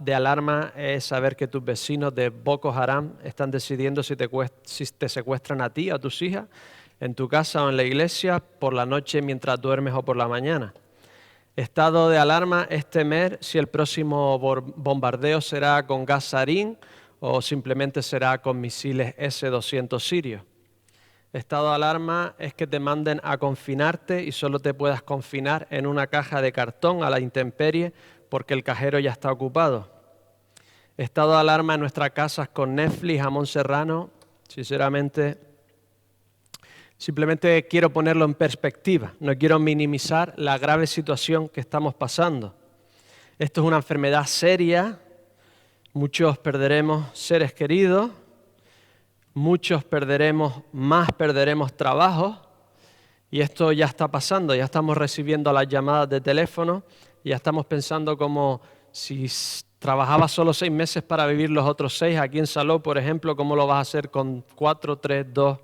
de alarma es saber que tus vecinos de Boko Haram están decidiendo si te secuestran a ti o a tus hijas en tu casa o en la iglesia por la noche mientras duermes o por la mañana. Estado de alarma es temer si el próximo bombardeo será con gas sarín o simplemente será con misiles S-200 sirios. Estado de alarma es que te manden a confinarte y solo te puedas confinar en una caja de cartón a la intemperie porque el cajero ya está ocupado. Estado de alarma en nuestras casas con Netflix, jamón serrano, sinceramente, simplemente quiero ponerlo en perspectiva, no quiero minimizar la grave situación que estamos pasando. Esto es una enfermedad seria, muchos perderemos seres queridos, muchos perderemos trabajo y esto ya está pasando, ya estamos recibiendo las llamadas de teléfono, ya estamos pensando como si trabajabas solo 6 meses para vivir los otros 6, aquí en Salou, por ejemplo, ¿cómo lo vas a hacer con 4, 3, 2?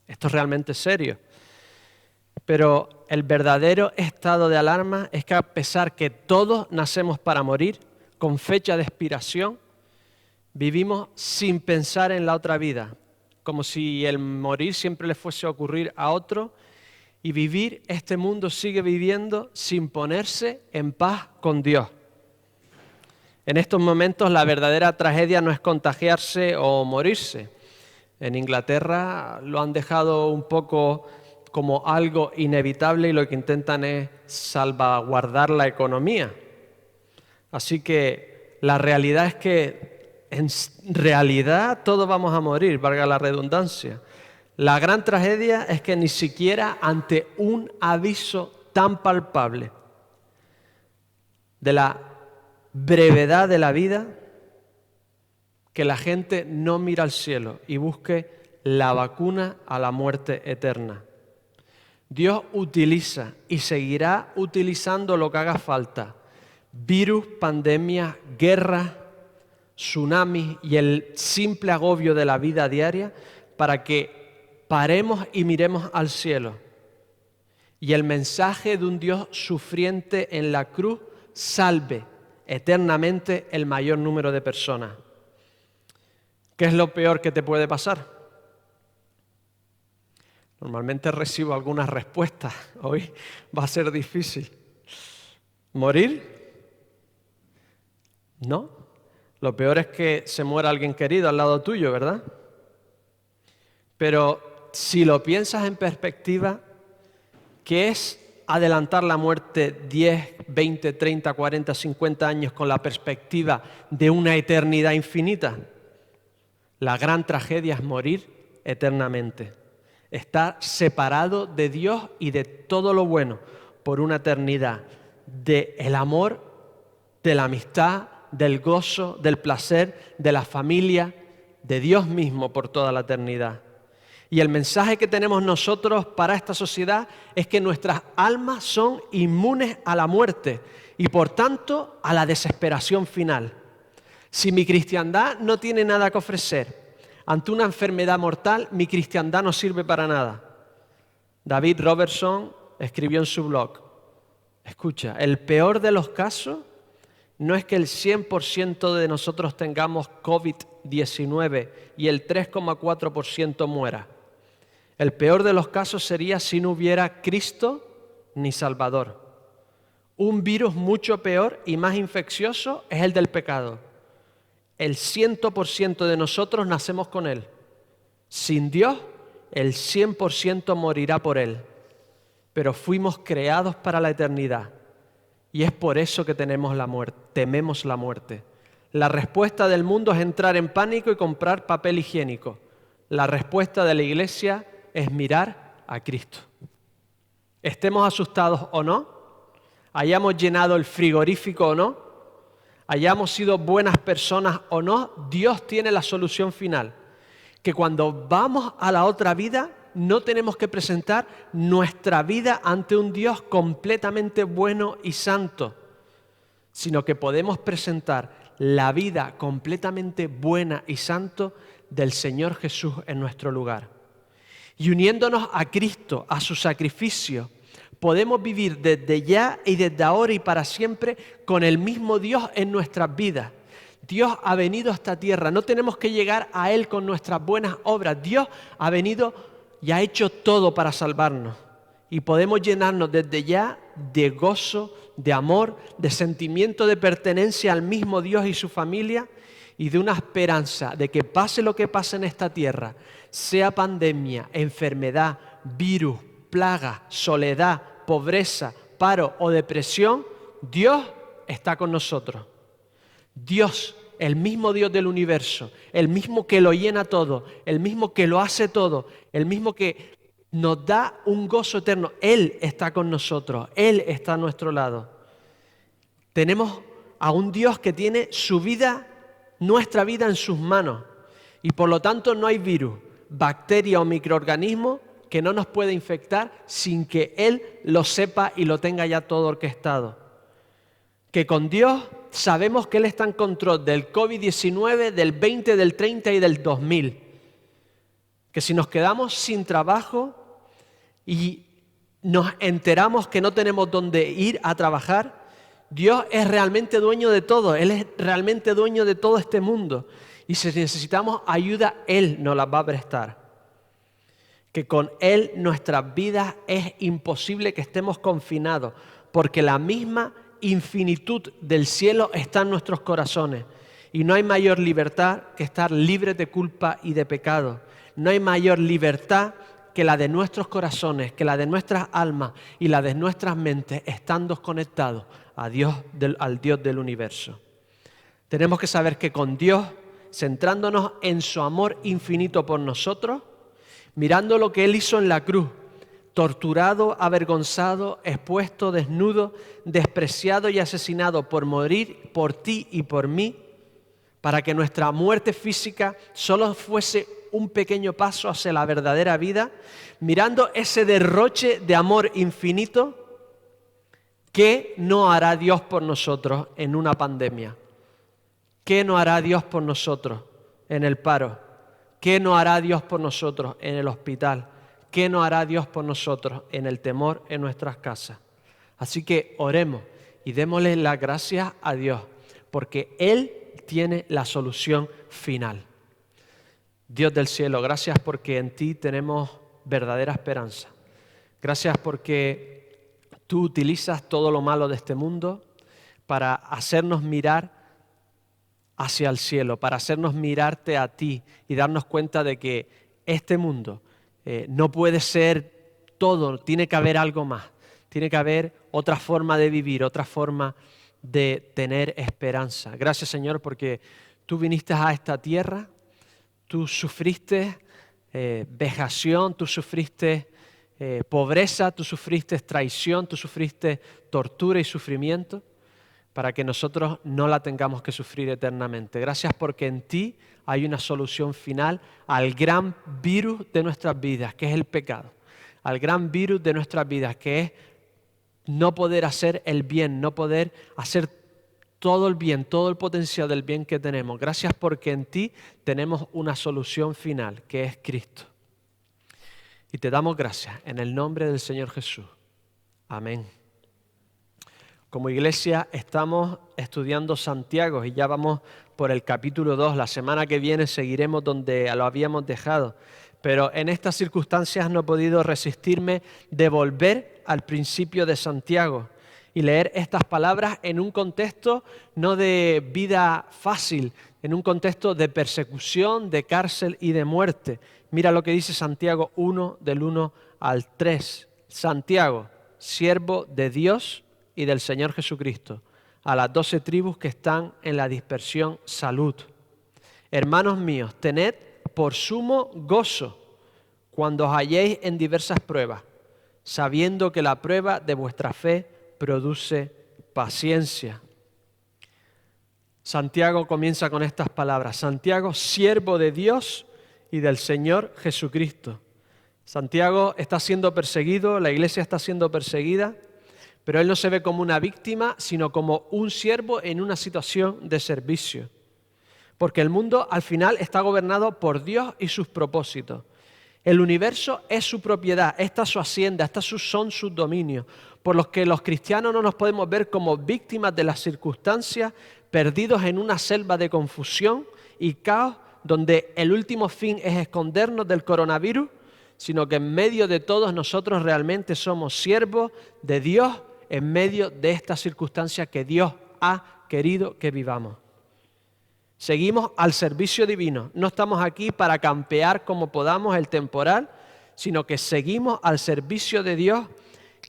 Esto es realmente serio. Pero el verdadero estado de alarma es que a pesar que todos nacemos para morir, con fecha de expiración, vivimos sin pensar en la otra vida, como si el morir siempre le fuese a ocurrir a otro, y vivir este mundo sigue viviendo sin ponerse en paz con Dios. En estos momentos la verdadera tragedia no es contagiarse o morirse. En Inglaterra lo han dejado un poco como algo inevitable y lo que intentan es salvaguardar la economía. Así que la realidad es que en realidad todos vamos a morir, valga la redundancia. La gran tragedia es que ni siquiera ante un aviso tan palpable de la brevedad de la vida, que la gente no mira al cielo y busque la vacuna a la muerte eterna. Dios utiliza y seguirá utilizando lo que haga falta: virus, pandemias, guerras, tsunamis y el simple agobio de la vida diaria para que paremos y miremos al cielo. Y el mensaje de un Dios sufriente en la cruz salve eternamente el mayor número de personas. ¿Qué es lo peor que te puede pasar? Normalmente recibo algunas respuestas. Hoy va a ser difícil. ¿Morir? No. Lo peor es que se muera alguien querido al lado tuyo, ¿verdad? Pero si lo piensas en perspectiva, ¿qué es adelantar la muerte 10, 20, 30, 40, 50 años con la perspectiva de una eternidad infinita? La gran tragedia es morir eternamente. Estar separado de Dios y de todo lo bueno por una eternidad, del amor, de la amistad, del gozo, del placer, de la familia, de Dios mismo por toda la eternidad. Y el mensaje que tenemos nosotros para esta sociedad es que nuestras almas son inmunes a la muerte y por tanto a la desesperación final. Si mi cristiandad no tiene nada que ofrecer ante una enfermedad mortal, mi cristiandad no sirve para nada. David Robertson escribió en su blog: escucha, el peor de los casos no es que el 100% de nosotros tengamos COVID-19 y el 3,4% muera. El peor de los casos sería si no hubiera Cristo ni Salvador. Un virus mucho peor y más infeccioso es el del pecado. El 100% de nosotros nacemos con él. Sin Dios, el 100% morirá por él. Pero fuimos creados para la eternidad. Y es por eso que tememos la muerte. La respuesta del mundo es entrar en pánico y comprar papel higiénico. La respuesta de la iglesia es mirar a Cristo. Estemos asustados o no, hayamos llenado el frigorífico o no, hayamos sido buenas personas o no, Dios tiene la solución final. Que cuando vamos a la otra vida, no tenemos que presentar nuestra vida ante un Dios completamente bueno y santo, sino que podemos presentar la vida completamente buena y santo del Señor Jesús en nuestro lugar. Y uniéndonos a Cristo, a su sacrificio, Podemos vivir desde ya y desde ahora y para siempre con el mismo Dios en nuestras vidas. Dios ha venido a esta tierra, no tenemos que llegar a Él con nuestras buenas obras. Dios ha venido y ha hecho todo para salvarnos. Y podemos llenarnos desde ya de gozo, de amor, de sentimiento de pertenencia al mismo Dios y su familia y de una esperanza de que pase lo que pase en esta tierra, sea pandemia, enfermedad, virus, plaga, soledad, pobreza, paro o depresión, Dios está con nosotros. Dios, el mismo Dios del universo, el mismo que lo llena todo, el mismo que lo hace todo, el mismo que nos da un gozo eterno. Él está con nosotros, Él está a nuestro lado. Tenemos a un Dios que tiene su vida, nuestra vida en sus manos. Y por lo tanto no hay virus, bacteria o microorganismo que no nos pueda infectar sin que Él lo sepa y lo tenga ya todo orquestado. Que con Dios sabemos que Él está en control del COVID-19, del 20, del 30 y del 2000. Que si nos quedamos sin trabajo y nos enteramos que no tenemos dónde ir a trabajar, Dios es realmente dueño de todo. Él es realmente dueño de todo este mundo. Y si necesitamos ayuda, Él nos la va a prestar. Que con Él nuestras vidas es imposible que estemos confinados, porque la misma infinitud del cielo está en nuestros corazones. Y no hay mayor libertad que estar libres de culpa y de pecado. No hay mayor libertad que la de nuestros corazones, que la de nuestras almas y la de nuestras mentes, estando conectados a Dios, al Dios del universo. Tenemos que saber que con Dios, centrándonos en su amor infinito por nosotros, mirando lo que Él hizo en la cruz, torturado, avergonzado, expuesto, desnudo, despreciado y asesinado por morir por ti y por mí, para que nuestra muerte física solo fuese un pequeño paso hacia la verdadera vida, mirando ese derroche de amor infinito, ¿qué no hará Dios por nosotros en una pandemia? ¿Qué no hará Dios por nosotros en el paro? ¿Qué no hará Dios por nosotros en el hospital? ¿Qué no hará Dios por nosotros en el temor en nuestras casas? Así que oremos y démosle las gracias a Dios, porque Él tiene la solución final. Dios del cielo, gracias porque en ti tenemos verdadera esperanza. Gracias porque tú utilizas todo lo malo de este mundo para hacernos mirar hacia el cielo, para hacernos mirarte a ti y darnos cuenta de que este mundo no puede ser todo, tiene que haber algo más, tiene que haber otra forma de vivir, otra forma de tener esperanza. Gracias, Señor, porque tú viniste a esta tierra, tú sufriste vejación, tú sufriste pobreza, tú sufriste traición, tú sufriste tortura y sufrimiento, para que nosotros no la tengamos que sufrir eternamente. Gracias porque en ti hay una solución final al gran virus de nuestras vidas, que es el pecado. Al gran virus de nuestras vidas, que es no poder hacer el bien, no poder hacer todo el bien, todo el potencial del bien que tenemos. Gracias porque en ti tenemos una solución final, que es Cristo. Y te damos gracias en el nombre del Señor Jesús. Amén. Como iglesia estamos estudiando Santiago y ya vamos por el capítulo 2. La semana que viene seguiremos donde lo habíamos dejado. Pero en estas circunstancias no he podido resistirme de volver al principio de Santiago y leer estas palabras en un contexto no de vida fácil, en un contexto de persecución, de cárcel y de muerte. Mira lo que dice Santiago 1, del 1 al 3. Santiago, siervo de Dios y del Señor Jesucristo, a las 12 tribus que están en la dispersión, salud. Hermanos míos, tened por sumo gozo cuando os halléis en diversas pruebas, sabiendo que la prueba de vuestra fe produce paciencia. Santiago comienza con estas palabras. Santiago, siervo de Dios y del Señor Jesucristo. Santiago está siendo perseguido, la iglesia está siendo perseguida, pero él no se ve como una víctima, sino como un siervo en una situación de servicio. Porque el mundo al final está gobernado por Dios y sus propósitos. El universo es su propiedad, esta es su hacienda, son sus dominios, por los que los cristianos no nos podemos ver como víctimas de las circunstancias, perdidos en una selva de confusión y caos, donde el último fin es escondernos del coronavirus, sino que en medio de todos nosotros realmente somos siervos de Dios en medio de estas circunstancias que Dios ha querido que vivamos. Seguimos al servicio divino. No estamos aquí para campear como podamos el temporal, sino que seguimos al servicio de Dios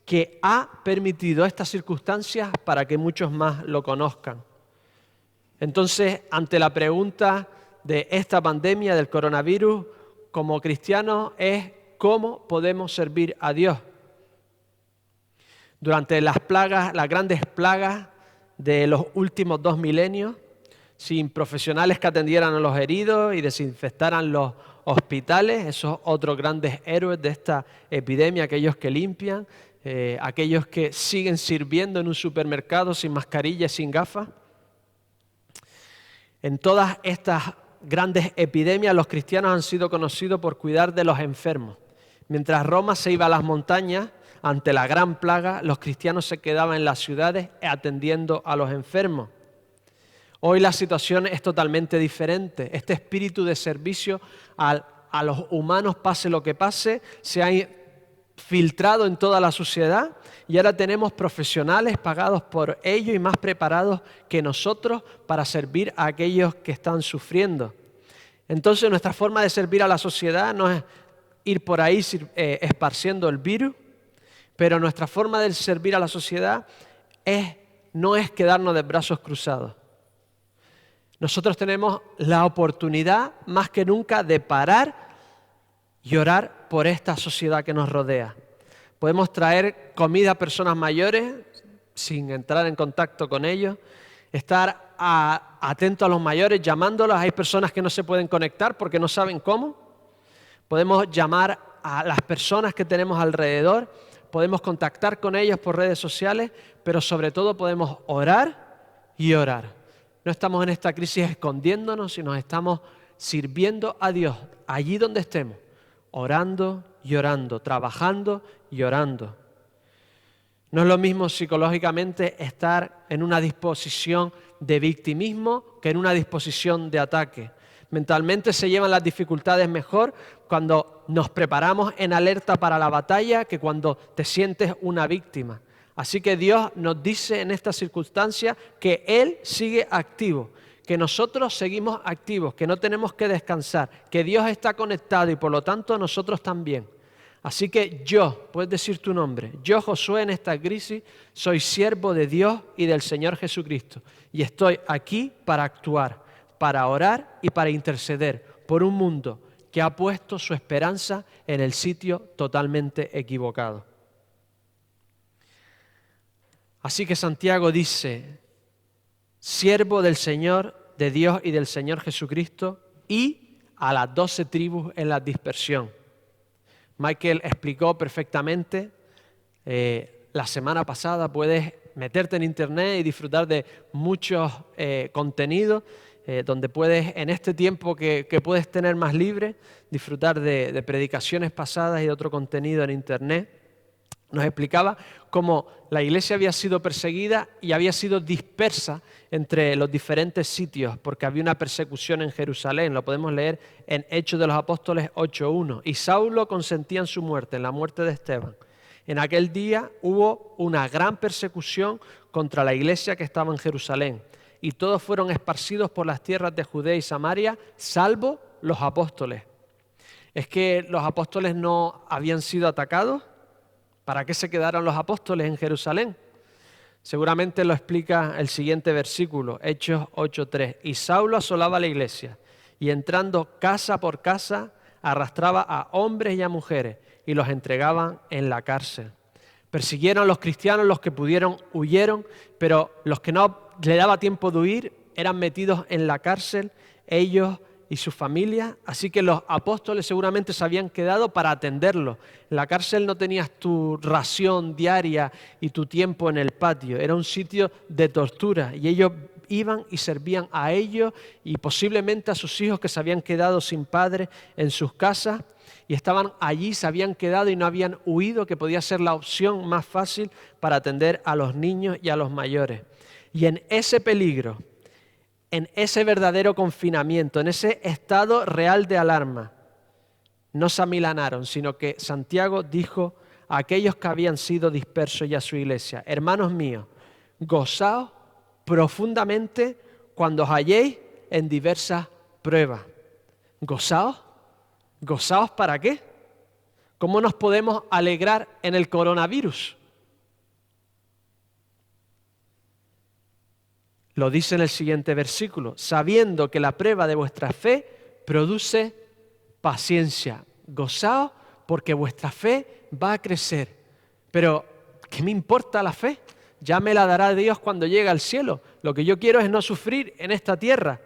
que ha permitido estas circunstancias para que muchos más lo conozcan. Entonces, ante la pregunta de esta pandemia del coronavirus, como cristianos es ¿cómo podemos servir a Dios? Durante las grandes plagas de los últimos 2 milenios, sin profesionales que atendieran a los heridos y desinfectaran los hospitales, esos otros grandes héroes de esta epidemia, aquellos que limpian, aquellos que siguen sirviendo en un supermercado sin mascarilla y sin gafas. En todas estas grandes epidemias, los cristianos han sido conocidos por cuidar de los enfermos. Mientras Roma se iba a las montañas, ante la gran plaga, los cristianos se quedaban en las ciudades atendiendo a los enfermos. Hoy la situación es totalmente diferente. Este espíritu de servicio a los humanos, pase lo que pase, se ha filtrado en toda la sociedad y ahora tenemos profesionales pagados por ellos y más preparados que nosotros para servir a aquellos que están sufriendo. Entonces nuestra forma de servir a la sociedad no es ir por ahí esparciendo el virus, pero nuestra forma de servir a la sociedad no es quedarnos de brazos cruzados. Nosotros tenemos la oportunidad más que nunca de parar y orar por esta sociedad que nos rodea. Podemos traer comida a personas mayores sin entrar en contacto con ellos, estar atentos a los mayores, llamándolos. Hay personas que no se pueden conectar porque no saben cómo. Podemos llamar a las personas que tenemos alrededor, podemos contactar con ellos por redes sociales, pero sobre todo podemos orar y orar. No estamos en esta crisis escondiéndonos, sino estamos sirviendo a Dios allí donde estemos, orando y orando, trabajando y orando. No es lo mismo psicológicamente estar en una disposición de victimismo que en una disposición de ataque. Mentalmente se llevan las dificultades mejor cuando nos preparamos en alerta para la batalla que cuando te sientes una víctima. Así que Dios nos dice en esta circunstancia que Él sigue activo, que nosotros seguimos activos, que no tenemos que descansar, que Dios está conectado y por lo tanto nosotros también. Así que yo, puedes decir tu nombre, yo Josué en esta crisis soy siervo de Dios y del Señor Jesucristo y estoy aquí para actuar, para orar y para interceder por un mundo que ha puesto su esperanza en el sitio totalmente equivocado. Así que Santiago dice, siervo del Señor, de Dios y del Señor Jesucristo y a las 12 tribus en la dispersión. Michael explicó perfectamente, la semana pasada puedes meterte en internet y disfrutar de muchos contenidos, donde puedes, en este tiempo que puedes tener más libre, disfrutar de predicaciones pasadas y de otro contenido en internet. Nos explicaba cómo la iglesia había sido perseguida y había sido dispersa entre los diferentes sitios porque había una persecución en Jerusalén. Lo podemos leer en Hechos de los Apóstoles 8:1. Y Saulo consentía en su muerte, en la muerte de Esteban. En aquel día hubo una gran persecución contra la iglesia que estaba en Jerusalén y todos fueron esparcidos por las tierras de Judea y Samaria, salvo los apóstoles. ¿Es que los apóstoles no habían sido atacados? ¿Para qué se quedaron los apóstoles en Jerusalén? Seguramente lo explica el siguiente versículo, Hechos 8:3. Y Saulo asolaba la iglesia y entrando casa por casa arrastraba a hombres y a mujeres y los entregaban en la cárcel. Persiguieron a los cristianos, los que pudieron huyeron, pero los que no le daba tiempo de huir eran metidos en la cárcel, ellos y su familia, así que los apóstoles seguramente se habían quedado para atenderlo. En la cárcel no tenías tu ración diaria y tu tiempo en el patio, era un sitio de tortura y ellos iban y servían a ellos y posiblemente a sus hijos que se habían quedado sin padre en sus casas y estaban allí, se habían quedado y no habían huido, que podía ser la opción más fácil para atender a los niños y a los mayores. Y en ese peligro, en ese verdadero confinamiento, en ese estado real de alarma, no se amilanaron, sino que Santiago dijo a aquellos que habían sido dispersos y a su iglesia: hermanos míos, gozaos profundamente cuando os halléis en diversas pruebas. ¿Gozaos? ¿Gozaos para qué? ¿Cómo nos podemos alegrar en el coronavirus? Lo dice en el siguiente versículo: sabiendo que la prueba de vuestra fe produce paciencia. Gozaos porque vuestra fe va a crecer. Pero, ¿qué me importa la fe? Ya me la dará Dios cuando llegue al cielo. Lo que yo quiero es no sufrir en esta tierra.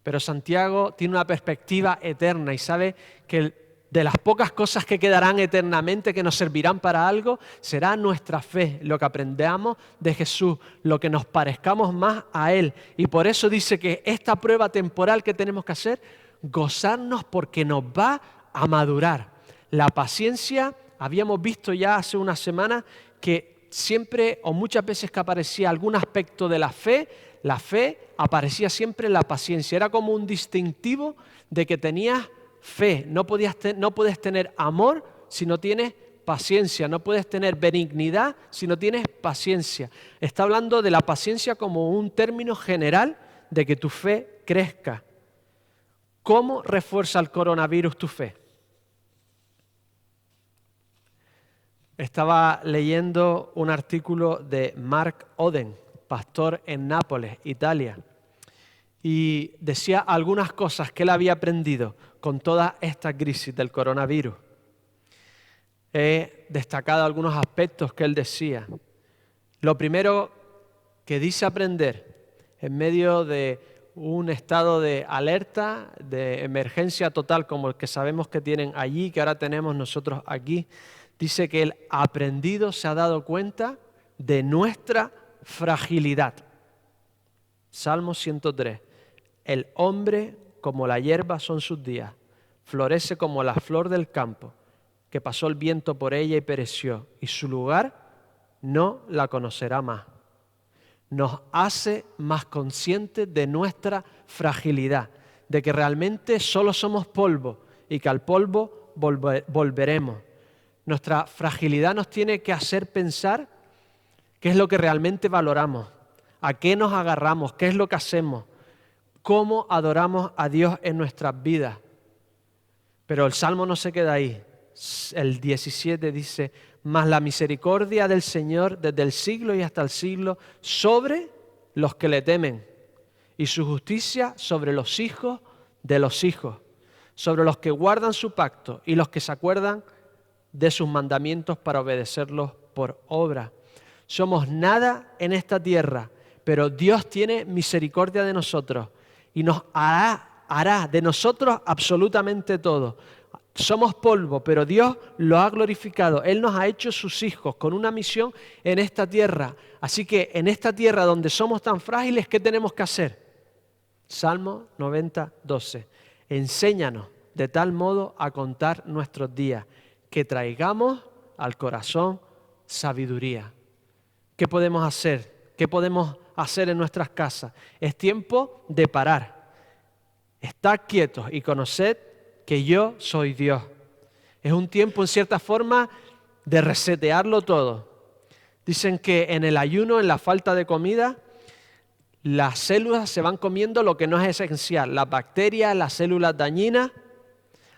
Pero Santiago tiene una perspectiva eterna y sabe que de las pocas cosas que quedarán eternamente, que nos servirán para algo, será nuestra fe, lo que aprendamos de Jesús, lo que nos parezcamos más a Él. Y por eso dice que esta prueba temporal que tenemos que hacer, gozarnos porque nos va a madurar. La paciencia, habíamos visto ya hace unas semanas que siempre o muchas veces que aparecía algún aspecto de la fe aparecía siempre en la paciencia. Era como un distintivo de que tenías fe. No puedes tener amor si no tienes paciencia. No puedes tener benignidad si no tienes paciencia. Está hablando de la paciencia como un término general de que tu fe crezca. ¿Cómo refuerza el coronavirus tu fe? Estaba leyendo un artículo de Mark Oden, pastor en Nápoles, Italia, y decía algunas cosas que él había aprendido con toda esta crisis del coronavirus. He destacado algunos aspectos que él decía. Lo primero que dice aprender en medio de un estado de alerta, de emergencia total como el que sabemos que tienen allí, que ahora tenemos nosotros aquí, dice que él aprendido se ha dado cuenta de nuestra fragilidad. Salmo 103. El hombre como la hierba son sus días, florece como la flor del campo, que pasó el viento por ella y pereció, y su lugar no la conocerá más. Nos hace más conscientes de nuestra fragilidad, de que realmente solo somos polvo y que al polvo volveremos. Nuestra fragilidad nos tiene que hacer pensar qué es lo que realmente valoramos, a qué nos agarramos, qué es lo que hacemos, cómo adoramos a Dios en nuestras vidas. Pero el Salmo no se queda ahí. El 17 dice: mas la misericordia del Señor desde el siglo y hasta el siglo sobre los que le temen, y su justicia sobre los hijos de los hijos, sobre los que guardan su pacto y los que se acuerdan de sus mandamientos para obedecerlos por obra. Somos nada en esta tierra, pero Dios tiene misericordia de nosotros y nos hará de nosotros absolutamente todo. Somos polvo, pero Dios lo ha glorificado. Él nos ha hecho sus hijos con una misión en esta tierra. Así que en esta tierra donde somos tan frágiles, ¿qué tenemos que hacer? Salmo 90, 12. Enséñanos de tal modo a contar nuestros días, que traigamos al corazón sabiduría. ¿Qué podemos hacer? ¿Qué podemos hacer en nuestras casas? Es tiempo de parar. Estad quietos y conoced que yo soy Dios. Es un tiempo, en cierta forma, de resetearlo todo. Dicen que en el ayuno, en la falta de comida, las células se van comiendo lo que no es esencial, las bacterias, las células dañinas.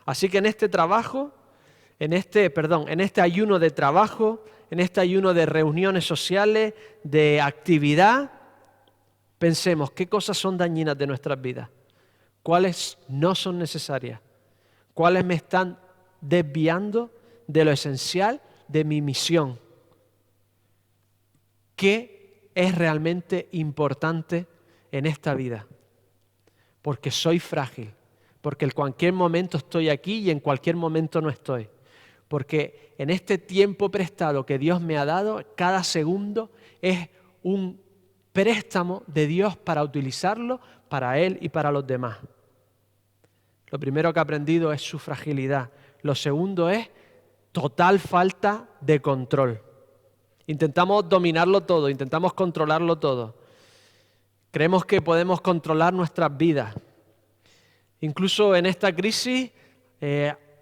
Así que en este trabajo, en este ayuno de trabajo, en este ayuno de reuniones sociales, de actividad, pensemos qué cosas son dañinas de nuestras vidas, cuáles no son necesarias, cuáles me están desviando de lo esencial de mi misión. ¿Qué es realmente importante en esta vida? Porque soy frágil, porque en cualquier momento estoy aquí y en cualquier momento no estoy. Porque en este tiempo prestado que Dios me ha dado, cada segundo es un préstamo de Dios para utilizarlo para Él y para los demás. Lo primero que he aprendido es su fragilidad. Lo segundo es total falta de control. Intentamos dominarlo todo, intentamos controlarlo todo. Creemos que podemos controlar nuestras vidas. Incluso en esta crisis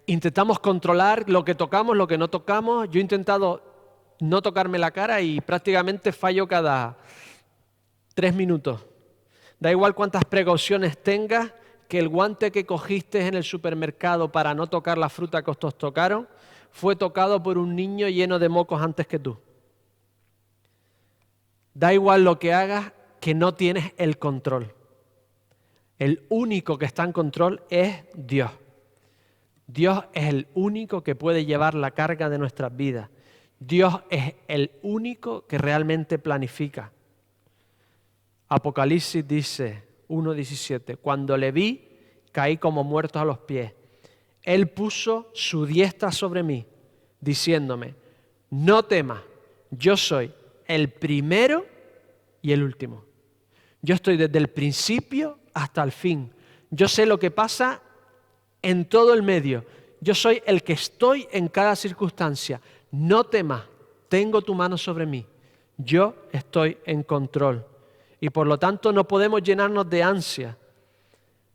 intentamos controlar lo que tocamos, lo que no tocamos. Yo he intentado no tocarme la cara y prácticamente fallo cada 3 minutos. Da igual cuántas precauciones tengas, que el guante que cogiste en el supermercado para no tocar la fruta que os tocaron fue tocado por un niño lleno de mocos antes que tú. Da igual lo que hagas, que no tienes el control. El único que está en control es Dios. Dios es el único que puede llevar la carga de nuestras vidas. Dios es el único que realmente planifica. Apocalipsis dice 1:17, cuando le vi, caí como muerto a los pies. Él puso su diestra sobre mí, diciéndome, no temas, yo soy el primero y el último. Yo estoy desde el principio hasta el fin. Yo sé lo que pasa en todo el medio. Yo soy el que estoy en cada circunstancia. No temas, tengo tu mano sobre mí. Yo estoy en control. Y por lo tanto no podemos llenarnos de ansia.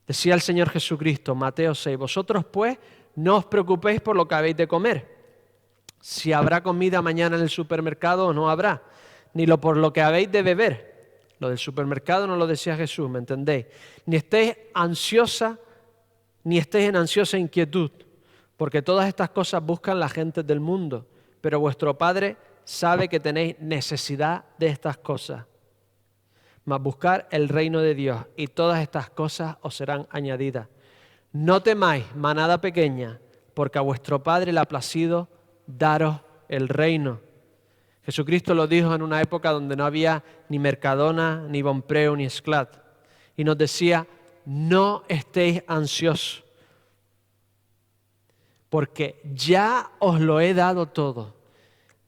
Decía el Señor Jesucristo, Mateo 6, vosotros pues no os preocupéis por lo que habéis de comer. Si habrá comida mañana en el supermercado o no habrá, ni por lo que habéis de beber. Lo del supermercado no lo decía Jesús, ¿me entendéis? Ni estéis en ansiosa inquietud, porque todas estas cosas buscan la gente del mundo, pero vuestro Padre sabe que tenéis necesidad de estas cosas. Mas buscar el reino de Dios y todas estas cosas os serán añadidas. No temáis, manada pequeña, porque a vuestro Padre le ha placido daros el reino. Jesucristo lo dijo en una época donde no había ni Mercadona, ni Bonpreu, ni Esclat. Y nos decía, no estéis ansiosos, porque ya os lo he dado todo.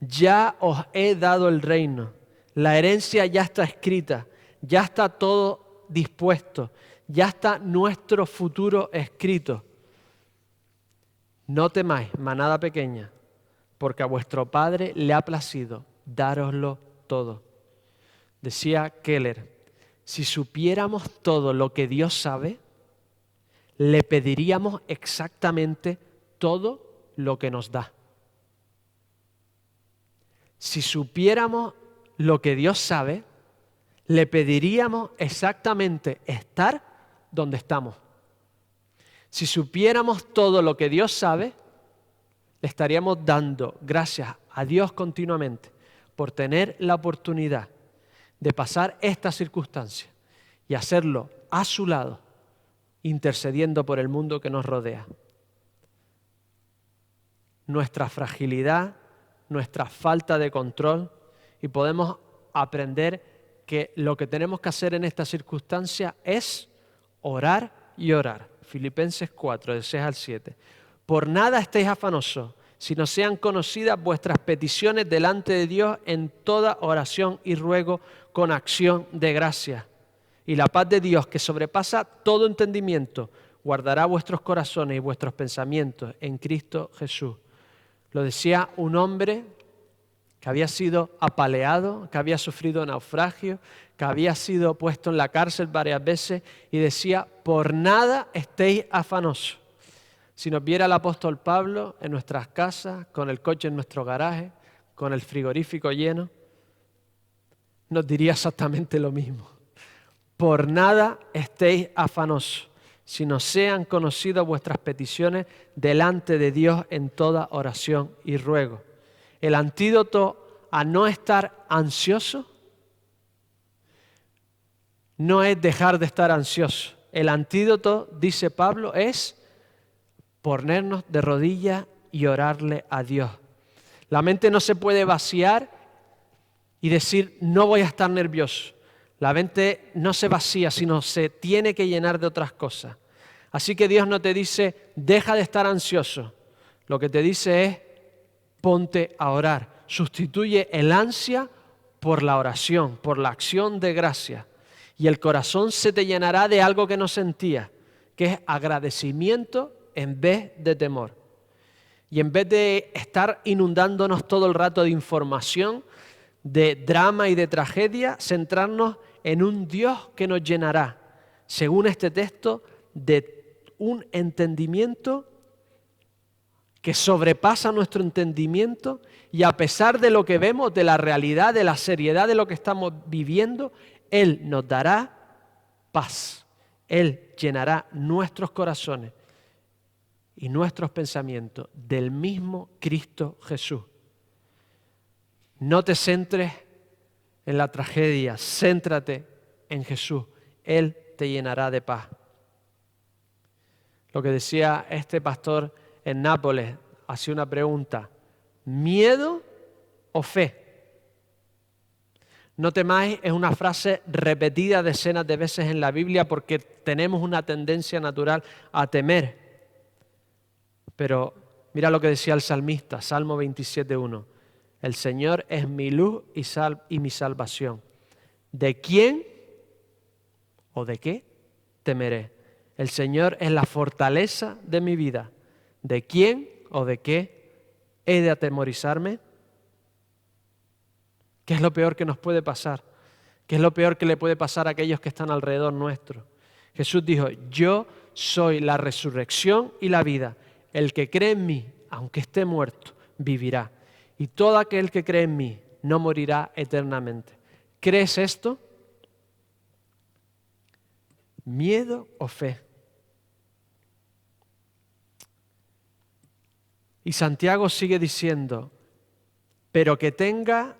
Ya os he dado el reino. La herencia ya está escrita. Ya está todo dispuesto. Ya está nuestro futuro escrito. No temáis, manada pequeña, porque a vuestro Padre le ha placido dároslo todo. Decía Keller, si supiéramos todo lo que Dios sabe, le pediríamos exactamente todo lo que nos da. Si supiéramos lo que Dios sabe, le pediríamos exactamente estar donde estamos. Si supiéramos todo lo que Dios sabe, le estaríamos dando gracias a Dios continuamente por tener la oportunidad de pasar esta circunstancia y hacerlo a su lado, intercediendo por el mundo que nos rodea. Nuestra fragilidad, nuestra falta de control, y podemos aprender que lo que tenemos que hacer en esta circunstancia es orar y orar. Filipenses 4, de 6 al 7. Por nada estéis afanosos, sino sean conocidas vuestras peticiones delante de Dios en toda oración y ruego con acción de gracias. Y la paz de Dios, que sobrepasa todo entendimiento, guardará vuestros corazones y vuestros pensamientos en Cristo Jesús. Lo decía un hombre que había sido apaleado, que había sufrido naufragio, que había sido puesto en la cárcel varias veces y decía, por nada estéis afanosos. Si nos viera el apóstol Pablo en nuestras casas, con el coche en nuestro garaje, con el frigorífico lleno, nos diría exactamente lo mismo. Por nada estéis afanosos, sino sean conocidas vuestras peticiones delante de Dios en toda oración y ruego. El antídoto a no estar ansioso no es dejar de estar ansioso. El antídoto, dice Pablo, es ponernos de rodillas y orarle a Dios. La mente no se puede vaciar y decir, no voy a estar nervioso. La mente no se vacía, sino se tiene que llenar de otras cosas. Así que Dios no te dice, deja de estar ansioso. Lo que te dice es, ponte a orar. Sustituye el ansia por la oración, por la acción de gracia. Y el corazón se te llenará de algo que no sentías, que es agradecimiento en vez de temor. Y en vez de estar inundándonos todo el rato de información, de drama y de tragedia, centrarnos en un Dios que nos llenará, según este texto, de un entendimiento que sobrepasa nuestro entendimiento, y a pesar de lo que vemos, de la realidad, de la seriedad de lo que estamos viviendo, Él nos dará paz. Él llenará nuestros corazones y nuestros pensamientos del mismo Cristo Jesús. No te centres en la tragedia, céntrate en Jesús. Él te llenará de paz. Lo que decía este pastor en Nápoles, hacía una pregunta: ¿miedo o fe? No temáis es una frase repetida decenas de veces en la Biblia porque tenemos una tendencia natural a temer. Pero mira lo que decía el salmista, Salmo 27:1. El Señor es mi luz y mi salvación. ¿De quién o de qué temeré? El Señor es la fortaleza de mi vida. ¿De quién o de qué he de atemorizarme? ¿Qué es lo peor que nos puede pasar? ¿Qué es lo peor que le puede pasar a aquellos que están alrededor nuestro? Jesús dijo: yo soy la resurrección y la vida. El que cree en mí, aunque esté muerto, vivirá. Y todo aquel que cree en mí no morirá eternamente. ¿Crees esto? ¿Miedo o fe? Y Santiago sigue diciendo: pero que tenga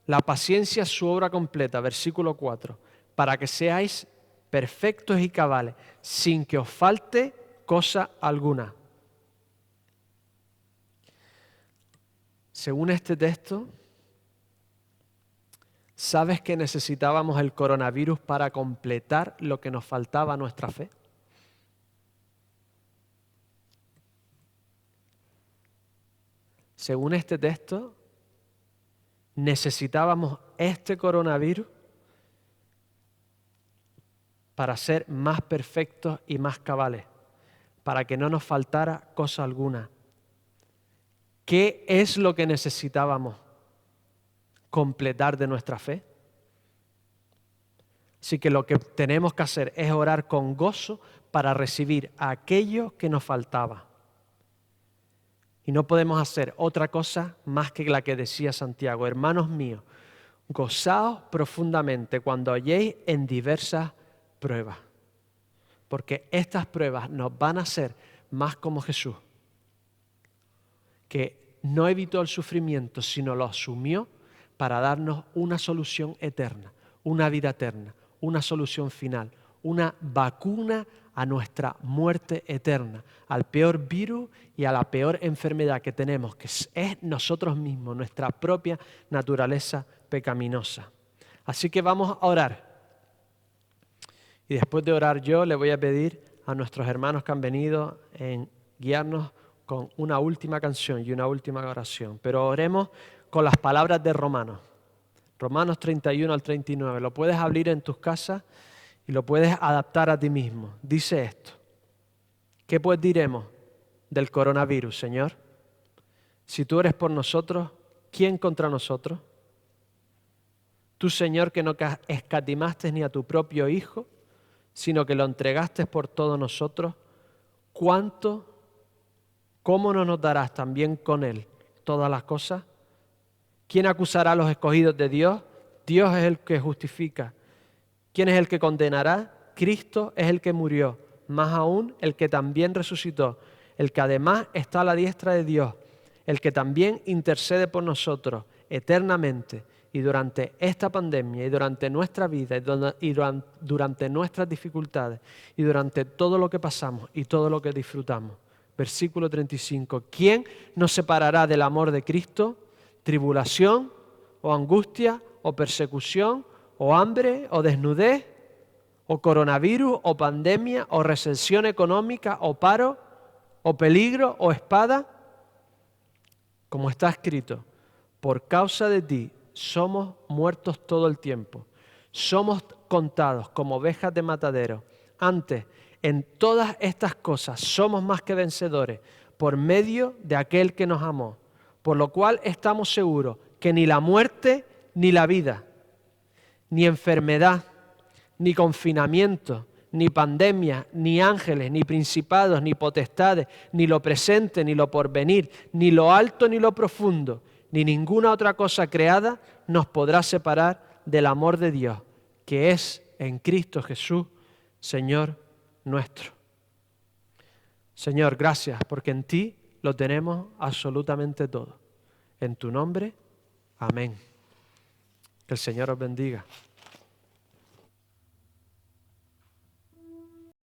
la paciencia su obra completa, versículo 4, para que seáis perfectos y cabales, sin que os falte cosa alguna. Según este texto, ¿sabes que necesitábamos el coronavirus para completar lo que nos faltaba a nuestra fe? Según este texto, necesitábamos este coronavirus para ser más perfectos y más cabales, para que no nos faltara cosa alguna. ¿Qué es lo que necesitábamos completar de nuestra fe? Así que lo que tenemos que hacer es orar con gozo para recibir aquello que nos faltaba. Y no podemos hacer otra cosa más que la que decía Santiago: hermanos míos, gozaos profundamente cuando halléis en diversas pruebas, porque estas pruebas nos van a hacer más como Jesús, que no evitó el sufrimiento, sino lo asumió para darnos una solución eterna, una vida eterna, una solución final, una vacuna a nuestra muerte eterna, al peor virus y a la peor enfermedad que tenemos, que es nosotros mismos, nuestra propia naturaleza pecaminosa. Así que vamos a orar. Y después de orar yo, le voy a pedir a nuestros hermanos que han venido en guiarnos con una última canción y una última oración. Pero oremos con las palabras de Romanos. Romanos 31 al 39. Lo puedes abrir en tus casas y lo puedes adaptar a ti mismo. Dice esto: ¿qué pues diremos del coronavirus, Señor? Si tú eres por nosotros, ¿quién contra nosotros? Tú, Señor, que no escatimaste ni a tu propio Hijo, sino que lo entregaste por todos nosotros, ¿cómo no nos darás también con Él todas las cosas? ¿Quién acusará a los escogidos de Dios? Dios es el que justifica. ¿Quién es el que condenará? Cristo es el que murió, más aún el que también resucitó, el que además está a la diestra de Dios, el que también intercede por nosotros eternamente. Y durante esta pandemia y durante nuestra vida y durante nuestras dificultades y durante todo lo que pasamos y todo lo que disfrutamos. Versículo 35. ¿Quién nos separará del amor de Cristo? ¿Tribulación o angustia o persecución o hambre o desnudez o coronavirus o pandemia o recesión económica o paro o peligro o espada? Como está escrito: por causa de ti somos muertos todo el tiempo. Somos contados como ovejas de matadero. Antes, en todas estas cosas somos más que vencedores por medio de aquel que nos amó. Por lo cual estamos seguros que ni la muerte ni la vida, ni enfermedad, ni confinamiento, ni pandemia, ni ángeles, ni principados, ni potestades, ni lo presente, ni lo porvenir, ni lo alto, ni lo profundo, ni ninguna otra cosa creada nos podrá separar del amor de Dios, que es en Cristo Jesús, Señor nuestro. Señor, gracias, porque en ti lo tenemos absolutamente todo. En tu nombre, amén. Que el Señor os bendiga.